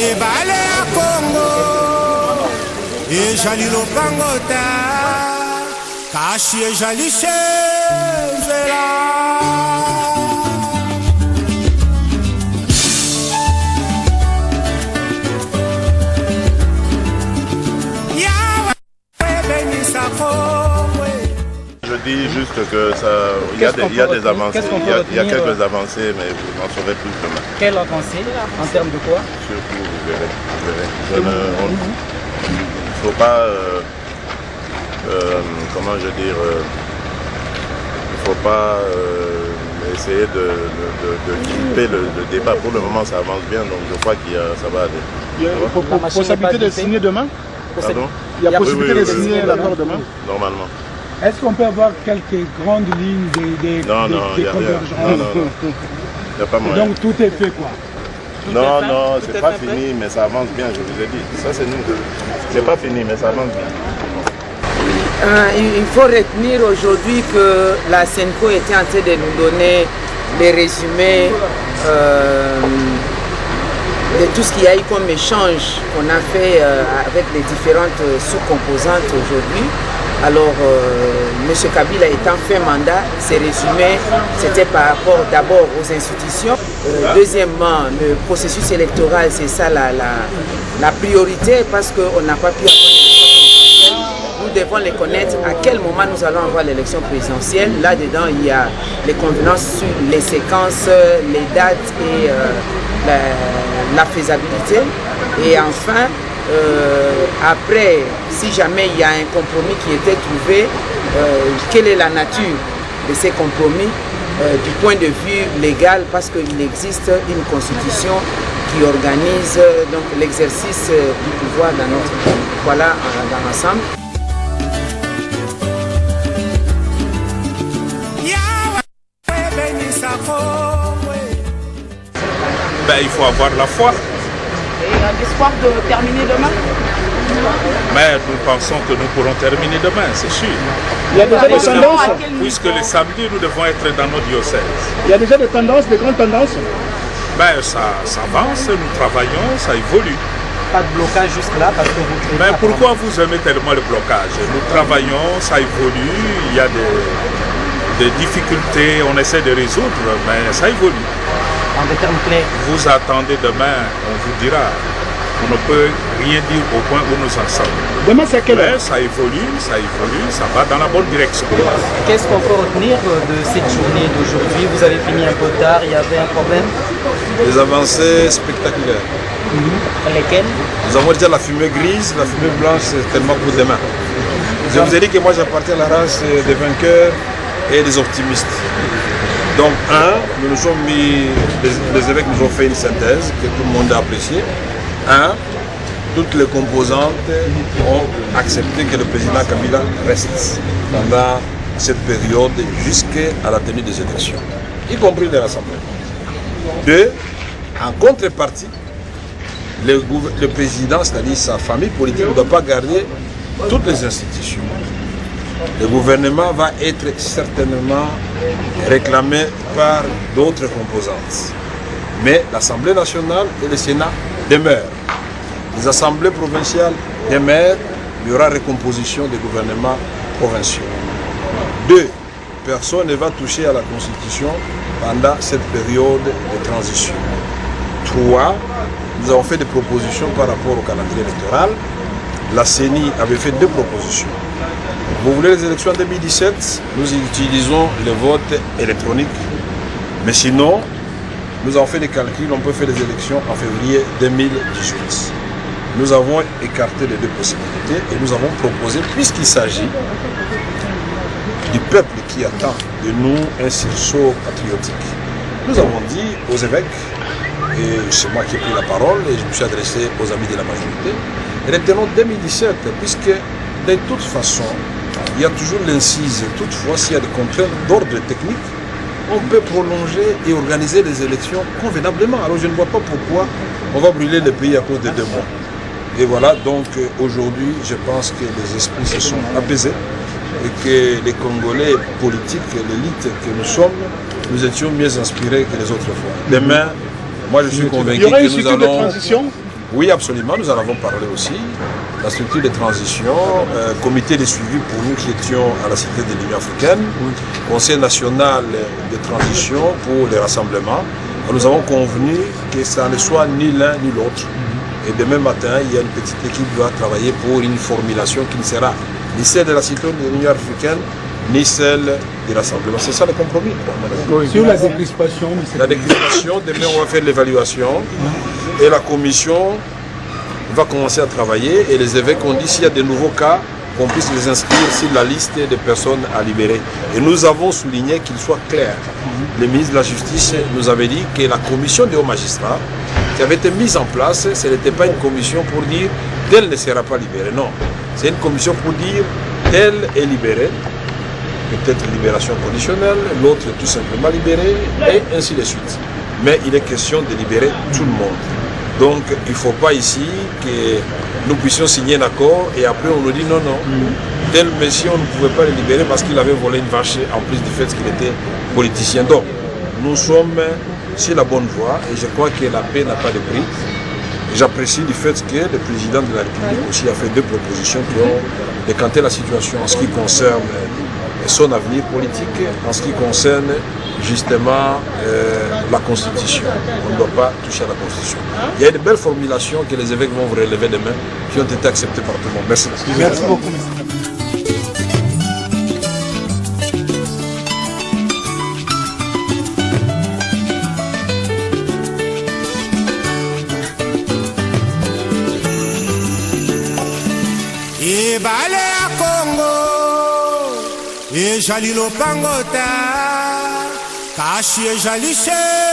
Ebale ya Congo Ejali lopangota Kashi ejali shenzela Je dis juste que il y a des avancées, il y a quelques avancées, mais vous en saurez plus demain. Quelle avancée? En termes de quoi? Surtout, vous verrez. Il ne faut pas, comment je dire, il ne faut pas essayer de limiter le débat. Pour le moment, ça avance bien, donc je crois que ça va aller. Il y a possibilité de signer demain? Pardon? Il y a possibilité de signer l'accord demain? Normalement. Est-ce qu'on peut avoir quelques grandes lignes des convergences? Non, il n'y a pas moyen. Donc tout est fait quoi? Non, c'est pas fini, mais ça avance bien, je vous ai dit. Ça c'est nous. C'est pas fini, mais ça avance bien. Il faut retenir aujourd'hui que la SENCO était en train de nous donner les résumés de tout ce qu'il y a eu comme échange qu'on a fait avec les différentes sous-composantes aujourd'hui. Alors, M. Kabila étant fin mandat, ces résumés, c'était par rapport d'abord aux institutions. Deuxièmement, le processus électoral, c'est ça la priorité parce qu'on n'a pas pu avoir l'élection présidentielle. Nous devons les connaître à quel moment nous allons avoir l'élection présidentielle. Là-dedans, il y a les convenances sur les séquences, les dates et la faisabilité. Et enfin, après, si jamais il y a un compromis qui était trouvé, quelle est la nature de ces compromis du point de vue légal, parce qu'il existe une constitution qui organise donc l'exercice du pouvoir dans notre pays. Voilà dans l'ensemble. Ben, il faut avoir la foi. Et l'espoir de terminer demain? Mais nous pensons que nous pourrons terminer demain, c'est sûr. Il y a déjà des tendances? Puisque les samedis, nous devons être dans nos diocèses. Il y a déjà des tendances, des grandes tendances? Ben, ça avance, nous travaillons, ça évolue. Pas de blocage jusque-là parce que vous... Mais pourquoi vous aimez tellement le blocage? Nous travaillons, ça évolue, il y a des difficultés, on essaie de résoudre, mais ça évolue. En des termes clairs. Vous attendez demain, on vous dira. On ne peut rien dire au point où nous en sommes. Demain, c'est quelle heure? Mais ça évolue, ça va dans la bonne direction. Qu'est-ce qu'on peut retenir de cette journée d'aujourd'hui? Vous avez fini un peu tard, il y avait un problème? Des avancées spectaculaires. Lesquelles? Nous avons déjà la fumée grise, la fumée blanche, c'est tellement pour demain. Je vous ai dit que moi j'appartiens à la race des vainqueurs et des optimistes. Donc, nous nous sommes mis, les évêques nous ont fait une synthèse que tout le monde a appréciée. Toutes les composantes ont accepté que le président Kabila reste pendant cette période jusqu'à la tenue des élections, y compris les rassemblements. 2, en contrepartie, le président, c'est-à-dire sa famille politique, ne doit pas garder toutes les institutions. Le gouvernement va être certainement réclamé par d'autres composantes. Mais l'Assemblée nationale et le Sénat demeurent. Les assemblées provinciales demeurent. Il y aura recomposition des gouvernements provinciaux. 2, personne ne va toucher à la Constitution pendant cette période de transition. 3, nous avons fait des propositions par rapport au calendrier électoral. La CENI avait fait 2 propositions. Vous voulez les élections en 2017, nous utilisons le vote électronique. Mais sinon, nous avons fait des calculs, on peut faire les élections en février 2018. Nous avons écarté les 2 possibilités et nous avons proposé, puisqu'il s'agit du peuple qui attend de nous un sursaut patriotique, nous avons dit aux évêques, et c'est moi qui ai pris la parole et je me suis adressé aux amis de la majorité, retenons 2017, puisque de toute façon, il y a toujours l'incise. Toutefois, s'il y a des contraintes d'ordre technique, on peut prolonger et organiser les élections convenablement. Alors je ne vois pas pourquoi on va brûler le pays à cause de 2 mois. Et voilà, donc aujourd'hui, je pense que les esprits se sont apaisés et que les Congolais politiques, l'élite que nous sommes, nous étions mieux inspirés que les autres fois. Demain, moi je suis convaincu que nous allons... Oui, absolument, nous en avons parlé aussi. La structure de transition, comité de suivi pour nous qui étions à la Cité de l'Union africaine, conseil national de transition pour les rassemblements. Nous avons convenu que ça ne soit ni l'un ni l'autre. Et demain matin, il y a une petite équipe qui doit travailler pour une formulation qui ne sera ni celle de la Cité de l'Union africaine, ni celle du rassemblement. C'est ça le compromis. Sur la décrispation, la décrispation, demain on va faire l'évaluation et la commission va commencer à travailler et les évêques ont dit s'il y a de nouveaux cas, qu'on puisse les inscrire sur la liste des personnes à libérer. Et nous avons souligné qu'il soit clair. Le ministre de la Justice nous avait dit que la commission des hauts magistrats qui avait été mise en place, ce n'était pas une commission pour dire tel ne sera pas libéré. Non, c'est une commission pour dire tel est libéré, peut-être libération conditionnelle, l'autre tout simplement libéré, et ainsi de suite. Mais il est question de libérer tout le monde. Donc il ne faut pas ici que nous puissions signer un accord et après on nous dit non, tel monsieur on ne pouvait pas le libérer parce qu'il avait volé une vache en plus du fait qu'il était politicien. Donc nous sommes sur la bonne voie et je crois que la paix n'a pas de prix. J'apprécie du fait que le président de la République aussi a fait 2 propositions qui ont décanté la situation en ce qui concerne son avenir politique, en ce qui concerne justement la Constitution. On ne doit pas toucher à la Constitution. Il y a une belle formulation que les évêques vont vous relever demain, qui ont été acceptées par tout le monde. Merci. Merci beaucoup. Et balé à Congo, et jali lo pangota, kashi et jali che.